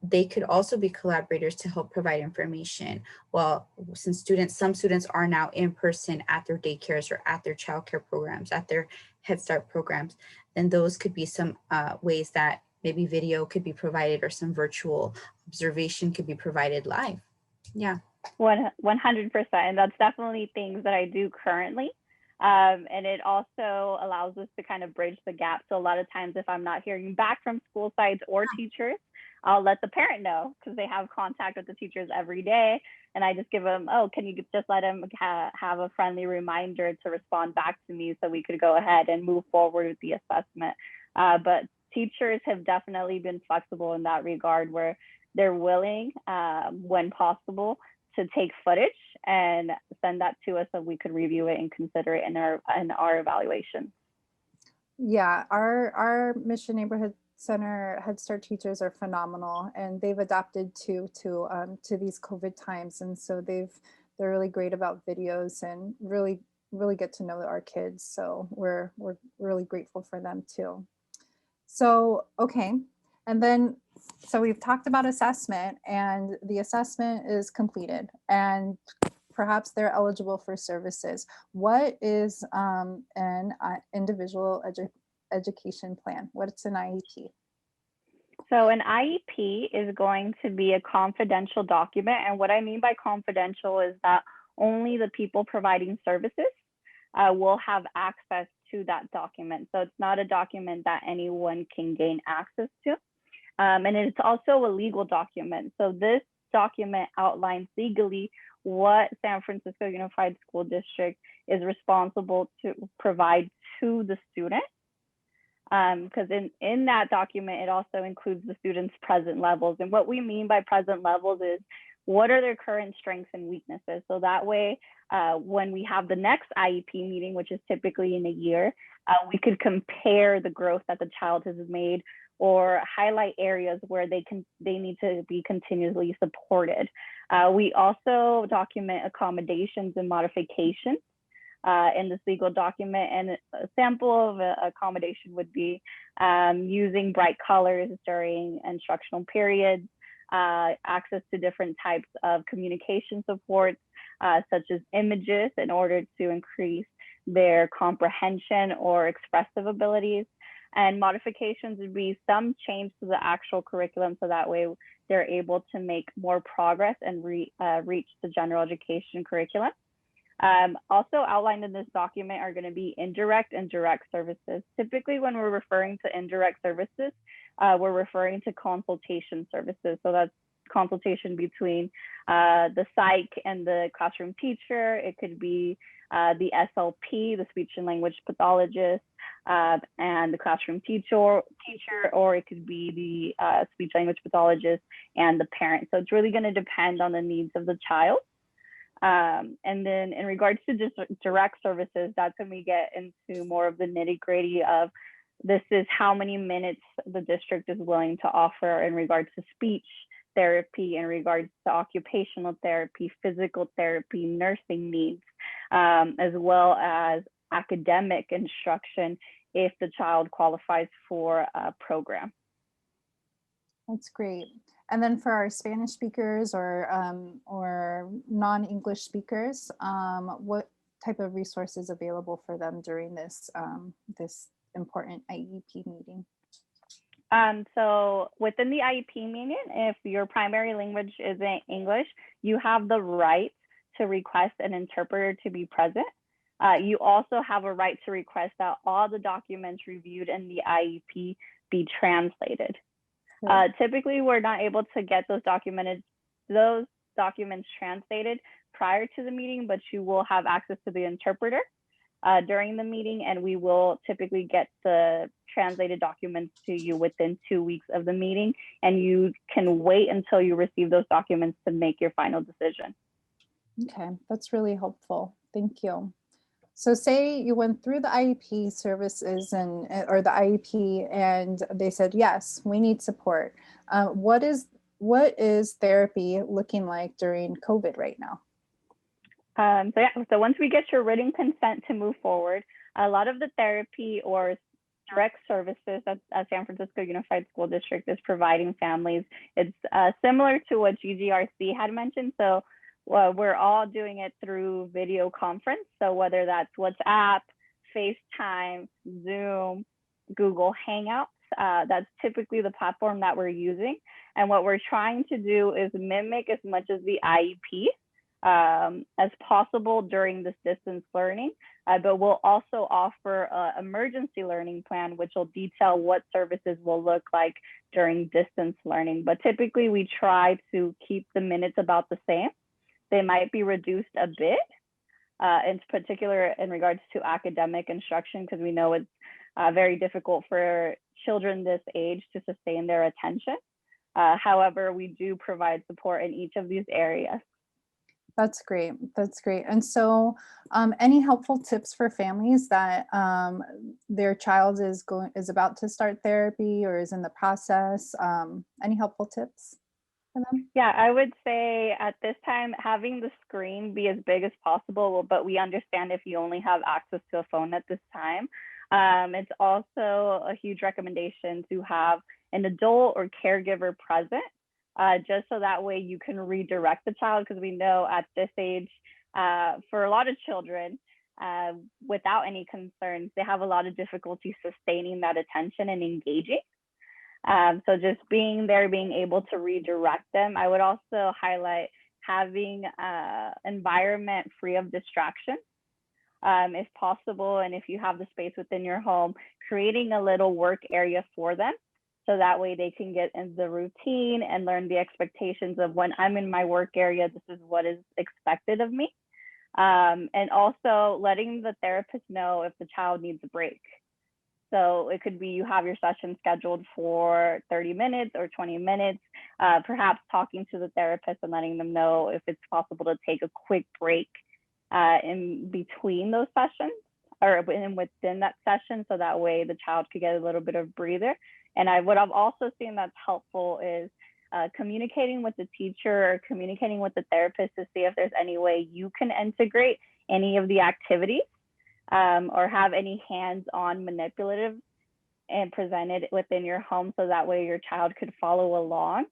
they could also be collaborators to help provide information. Well, since some students are now in person at their daycares or at their childcare programs, at their Head Start programs, then those could be some ways that maybe video could be provided or some virtual observation could be provided live. Yeah. 100%. And that's definitely things that I do currently. And it also allows us to kind of bridge the gap. So a lot of times if I'm not hearing back from school sites or teachers, I'll let the parent know, because they have contact with the teachers every day. And I just give them, can you just let them have a friendly reminder to respond back to me so we could go ahead and move forward with the assessment. But teachers have definitely been flexible in that regard, where they're willing, when possible, to take footage and send that to us so we could review it and consider it in our evaluation. Yeah, our Mission Neighborhood Center Head Start teachers are phenomenal, and they've adapted to these COVID times, and so they're really great about videos and really get to know our kids. So we're really grateful for them too. So okay, and then so we've talked about assessment, and the assessment is completed, and perhaps they're eligible for services. What is an individual education plan? What's an IEP? So an IEP is going to be a confidential document. And what I mean by confidential is that only the people providing services will have access to that document. So it's not a document that anyone can gain access to. And it's also a legal document. So this document outlines legally what San Francisco Unified School District is responsible to provide to the student. Because in that document, it also includes the student's present levels. And what we mean by present levels is what are their current strengths and weaknesses. So that way, when we have the next IEP meeting, which is typically in a year, we could compare the growth that the child has made or highlight areas where they need to be continually supported. We also document accommodations and modifications in this legal document, and a sample of an accommodation would be using bright colors during instructional periods, access to different types of communication supports, such as images, in order to increase their comprehension or expressive abilities. And modifications would be some change to the actual curriculum, so that way they're able to make more progress and reach the general education curriculum. Also outlined in this document are going to be indirect and direct services. Typically, when we're referring to indirect services, we're referring to consultation services. So that's consultation between the psych and the classroom teacher. It could be the SLP, the speech and language pathologist, and the classroom teacher, or it could be the speech language pathologist and the parent. So it's really going to depend on the needs of the child. And then in regards to just direct services, that's when we get into more of the nitty gritty of this is how many minutes the district is willing to offer in regards to speech therapy, in regards to occupational therapy, physical therapy, nursing needs, as well as academic instruction if the child qualifies for a program. That's great. And then for our Spanish speakers or non-English speakers, what type of resources available for them during this this important IEP meeting? So within the IEP meeting, if your primary language isn't English, you have the right to request an interpreter to be present. You also have a right to request that all the documents reviewed in the IEP be translated. Typically, we're not able to get those documents translated prior to the meeting, but you will have access to the interpreter during the meeting, and we will typically get the translated documents to you within 2 weeks of the meeting, and you can wait until you receive those documents to make your final decision. Okay, that's really helpful. Thank you. So say you went through the IEP services or the IEP and they said, yes, we need support. What is therapy looking like during COVID right now? So once we get your written consent to move forward, a lot of the therapy or direct services that San Francisco Unified School District is providing families, it's similar to what GGRC had mentioned. So we're all doing it through video conference. So whether that's WhatsApp, FaceTime, Zoom, Google Hangouts, that's typically the platform that we're using. And what we're trying to do is mimic as much as the IEP as possible during this distance learning, but we'll also offer an emergency learning plan, which will detail what services will look like during distance learning. But typically we try to keep the minutes about the same. They might be reduced a bit, in particular in regards to academic instruction, because we know it's very difficult for children this age to sustain their attention. However, we do provide support in each of these areas. That's great. That's great. And so any helpful tips for families that their child is about to start therapy or is in the process? Any helpful tips for them? Yeah, I would say at this time, having the screen be as big as possible, but we understand if you only have access to a phone at this time. It's also a huge recommendation to have an adult or caregiver present. Just so that way you can redirect the child, because we know at this age, for a lot of children, without any concerns, they have a lot of difficulty sustaining that attention and engaging. So just being there, being able to redirect them. I would also highlight having an environment free of distraction, if possible, and if you have the space within your home, creating a little work area for them. So that way they can get in the routine and learn the expectations of when I'm in my work area, this is what is expected of me. And also letting the therapist know if the child needs a break. So it could be you have your session scheduled for 30 minutes or 20 minutes, perhaps talking to the therapist and letting them know if it's possible to take a quick break in between those sessions or within that session. So that way the child could get a little bit of breather. And what I've also seen that's helpful is communicating with the teacher or communicating with the therapist to see if there's any way you can integrate any of the activities or have any hands-on manipulative and presented within your home, so that way your child could follow along.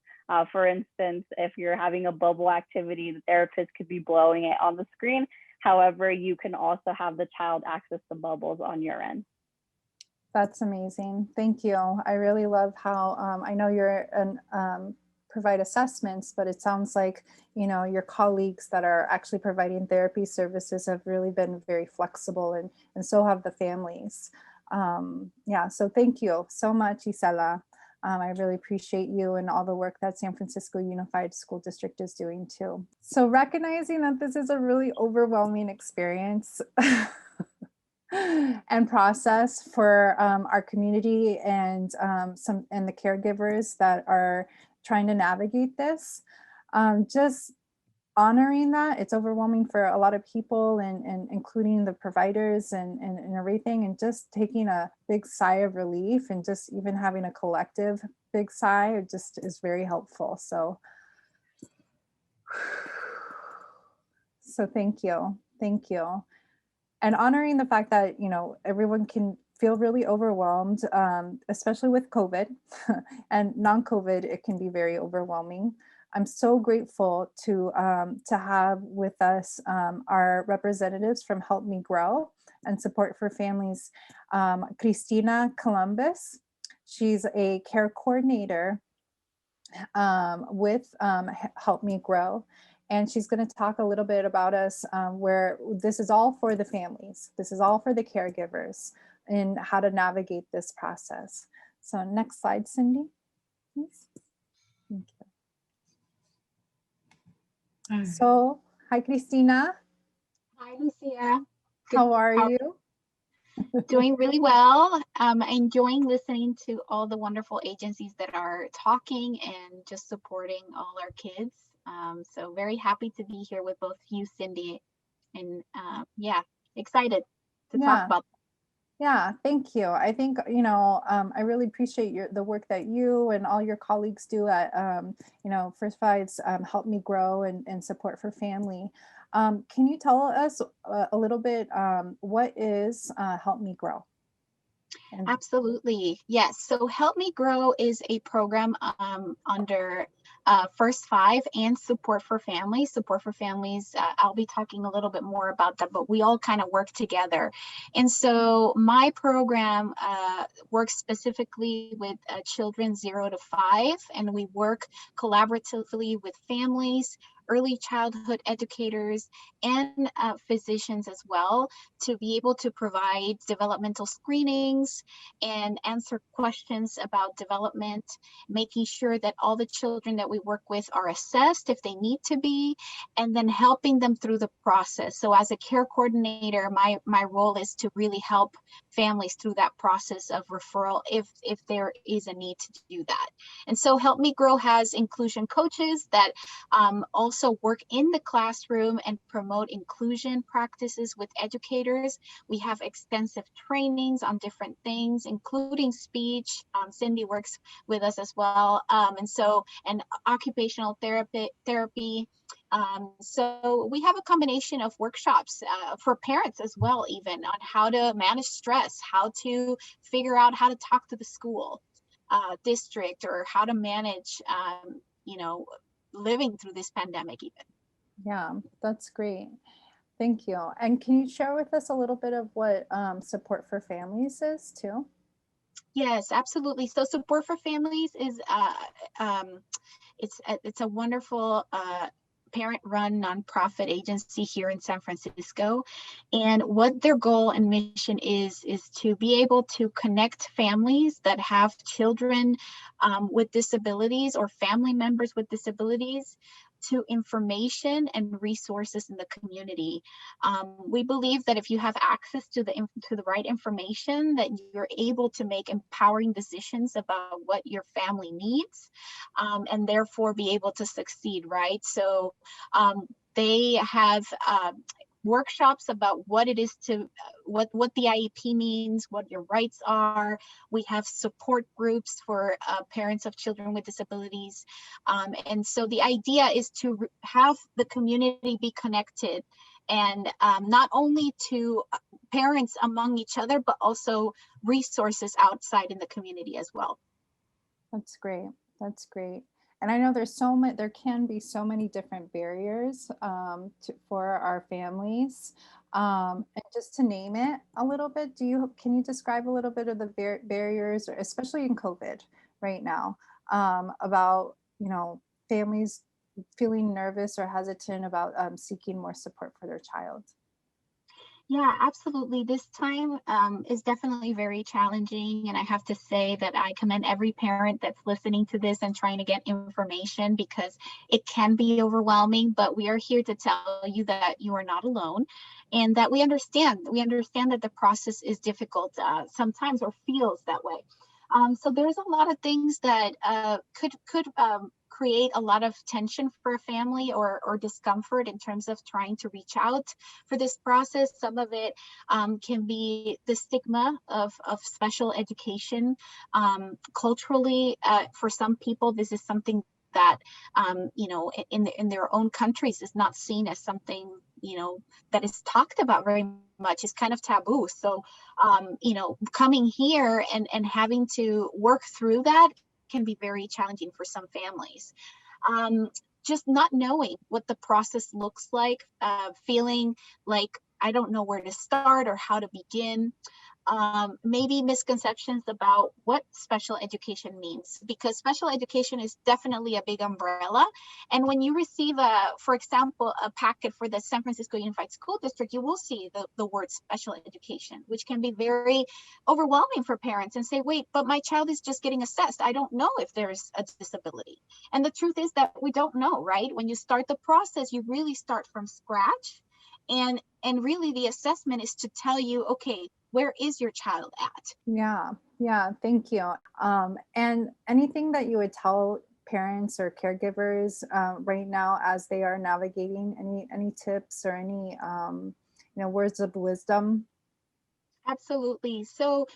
For instance, if you're having a bubble activity, the therapist could be blowing it on the screen. However, you can also have the child access the bubbles on your end. That's amazing. Thank you. I really love how I know you're provide assessments, but it sounds like, you know, your colleagues that are actually providing therapy services have really been very flexible, and so have the families. Yeah, so thank you so much, Isela. I really appreciate you and all the work that San Francisco Unified School District is doing too. So recognizing that this is a really overwhelming experience and process for our community and the caregivers that are trying to navigate this, just honoring that. It's overwhelming for a lot of people and including the providers and everything, and just taking a big sigh of relief and just even having a collective big sigh, it just is very helpful. So thank you. Thank you. And honoring the fact that, you know, everyone can feel really overwhelmed, especially with COVID and non-COVID, it can be very overwhelming. I'm so grateful to have with us our representatives from Help Me Grow and Support for Families, Cristina Columbus. She's a care coordinator with Help Me Grow. And she's going to talk a little bit about us where this is all for the families. This is all for the caregivers and how to navigate this process. So next slide, Cindy, please. Thank you. So, hi, Cristina. Hi, Lucia. How are you? Doing really well. Enjoying listening to all the wonderful agencies that are talking and just supporting all our kids. So very happy to be here with both you, Cindy, and yeah, excited to talk about that. Yeah, thank you. I think, you know, I really appreciate the work that you and all your colleagues do at, you know, First Five's Help Me Grow and Support for Family. Can you tell us a little bit, what is Help Me Grow? Absolutely. Yes. So Help Me Grow is a program under First Five and Support for Families. Support for Families, I'll be talking a little bit more about that, but we all kind of work together. And so my program works specifically with children 0 to 5, and we work collaboratively with families, early childhood educators, and physicians as well, to be able to provide developmental screenings and answer questions about development, making sure that all the children that we work with are assessed if they need to be, and then helping them through the process. So as a care coordinator, my role is to really help families through that process of referral if there is a need to do that. And so Help Me Grow has inclusion coaches that also work in the classroom and promote inclusion practices with educators. We have extensive trainings on different things, including speech. Cindy works with us as well. And occupational therapy. So we have a combination of workshops for parents as well, even on how to manage stress, how to figure out how to talk to the school district, or how to manage, you know, living through this pandemic even. Yeah, that's great. Thank you. And can you share with us a little bit of what Support for Families is too? Yes, absolutely. So Support for Families is it's a wonderful parent-run nonprofit agency here in San Francisco, and what their goal and mission is to be able to connect families that have children with disabilities or family members with disabilities to information and resources in the community. We believe that if you have access to the right information, that you're able to make empowering decisions about what your family needs, and therefore be able to succeed, right? So they have workshops about what it is to what the IEP means, what your rights are. We have support groups for parents of children with disabilities, and so the idea is to have the community be connected, and not only to parents among each other, but also resources outside in the community as well. That's great. That's great. And I know there can be so many different barriers for our families. And just to name it a little bit, can you describe a little bit of the barriers, especially in COVID right now, about, you know, families feeling nervous or hesitant about seeking more support for their child? Yeah, absolutely. This time is definitely very challenging. And I have to say that I commend every parent that's listening to this and trying to get information, because it can be overwhelming, but we are here to tell you that you are not alone, and that we understand. We understand that the process is difficult sometimes, or feels that way. So there's a lot of things that could create a lot of tension for a family, or discomfort in terms of trying to reach out for this process. Some of it can be the stigma of special education. Culturally, for some people, this is something that in their own countries is not seen as something that is talked about very much. It's kind of taboo. So coming here and having to work through that can be very challenging for some families. Just not knowing what the process looks like, feeling like I don't know where to start or how to begin. Maybe misconceptions about what special education means, because special education is definitely a big umbrella. And when you receive for example, a packet for the San Francisco Unified School District, you will see the word special education, which can be very overwhelming for parents, and say, wait, but my child is just getting assessed. I don't know if there's a disability. And the truth is that we don't know, right? When you start the process, you really start from scratch. And really the assessment is to tell you, okay, where is your child at? Yeah, thank you. And anything that you would tell parents or caregivers right now as they are navigating, any tips or any words of wisdom? Absolutely. So,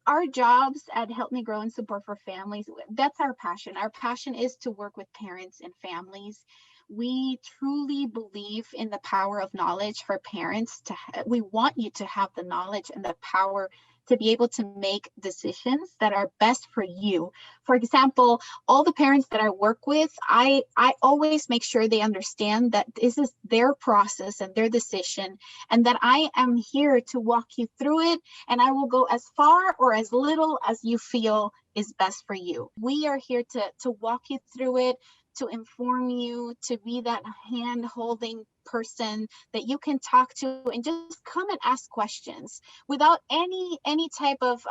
our jobs at Help Me Grow and Support for Families, that's our passion. Our passion is to work with parents and families. We truly believe in the power of knowledge for parents. We want you to have the knowledge and the power to be able to make decisions that are best for you. For example, all the parents that I work with, I always make sure they understand that this is their process and their decision, and that I am here to walk you through it, and I will go as far or as little as you feel is best for you. We are here to walk you through it, to inform you, to be that hand-holding person that you can talk to, and just come and ask questions without any type of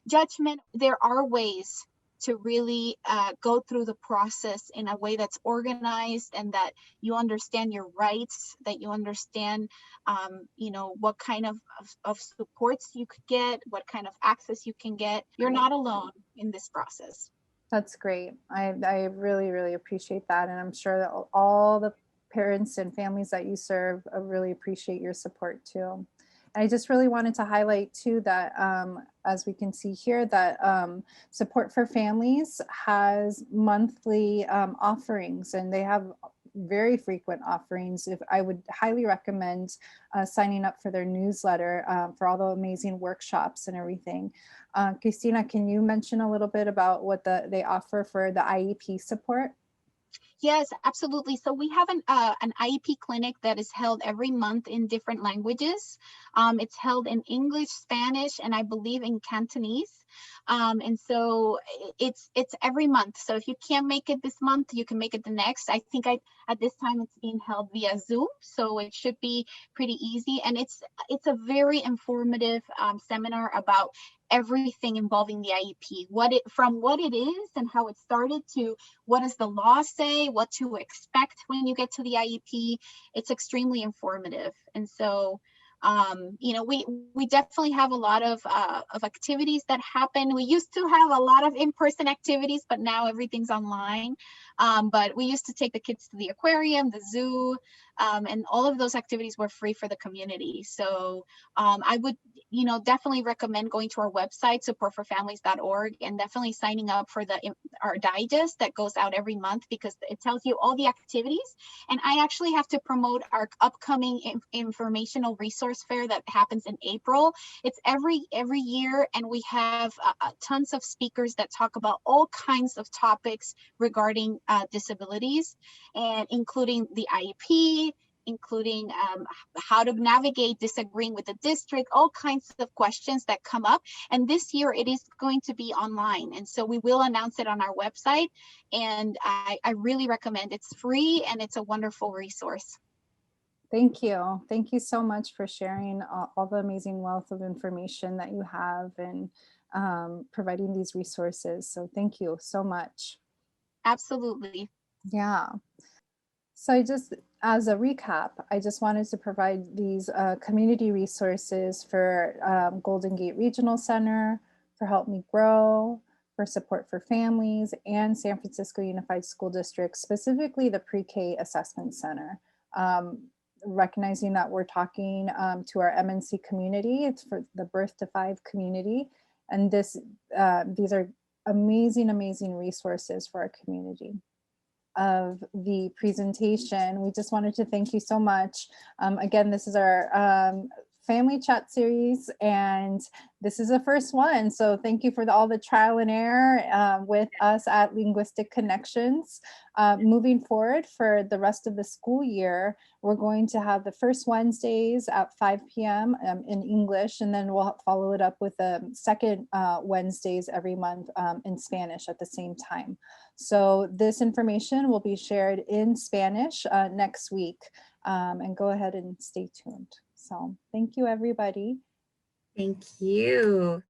judgment. There are ways to really go through the process in a way that's organized, and that you understand your rights, that you understand what kind of supports you could get, what kind of access you can get. You're not alone in this process. That's great. I really, really appreciate that. And I'm sure that all the parents and families that you serve really appreciate your support too. And I just really wanted to highlight too that as we can see here, that Support for Families has monthly offerings, and they have very frequent offerings. I would highly recommend signing up for their newsletter for all the amazing workshops and everything. Cristina, can you mention a little bit about what they offer for the IEP support? Yes, absolutely. So we have an IEP clinic that is held every month in different languages. It's held in English, Spanish, and I believe in Cantonese. And so it's every month. So if you can't make it this month, you can make it the next. I think at this time it's being held via Zoom, so it should be pretty easy. And it's a very informative seminar about everything involving the IEP, from what it is and how it started, to what does the law say, what to expect when you get to the IEP. It's extremely informative. And so we definitely have a lot of activities that happen. We used to have a lot of in-person activities, but now everything's online. But we used to take the kids to the aquarium, the zoo, and all of those activities were free for the community. So I would, definitely recommend going to our website, supportforfamilies.org, and definitely signing up for our digest that goes out every month, because it tells you all the activities. And I actually have to promote our upcoming informational resource fair that happens in April. It's every year, and we have tons of speakers that talk about all kinds of topics regarding disabilities, and including the IEP, including how to navigate disagreeing with the district, all kinds of questions that come up. And this year it is going to be online. And so we will announce it on our website. And I really recommend. It's free and it's a wonderful resource. Thank you. Thank you so much for sharing all the amazing wealth of information that you have and providing these resources. So thank you so much. Absolutely. Yeah. So as a recap, I just wanted to provide these community resources for Golden Gate Regional Center, for Help Me Grow, for Support for Families, and San Francisco Unified School District, specifically the Pre-K Assessment Center. Recognizing that we're talking to our MNC community, it's for the birth to 5 community. And these are amazing, amazing resources for our community. Of the presentation, we just wanted to thank you so much. Again, this is our family chat series, and this is the first one. So thank you for all the trial and error with us at Linguistic Connections. Moving forward for the rest of the school year, we're going to have the first Wednesdays at 5 p.m. In English, and then we'll follow it up with the second Wednesdays every month in Spanish at the same time. So this information will be shared in Spanish next week, and go ahead and stay tuned. So thank you, everybody. Thank you.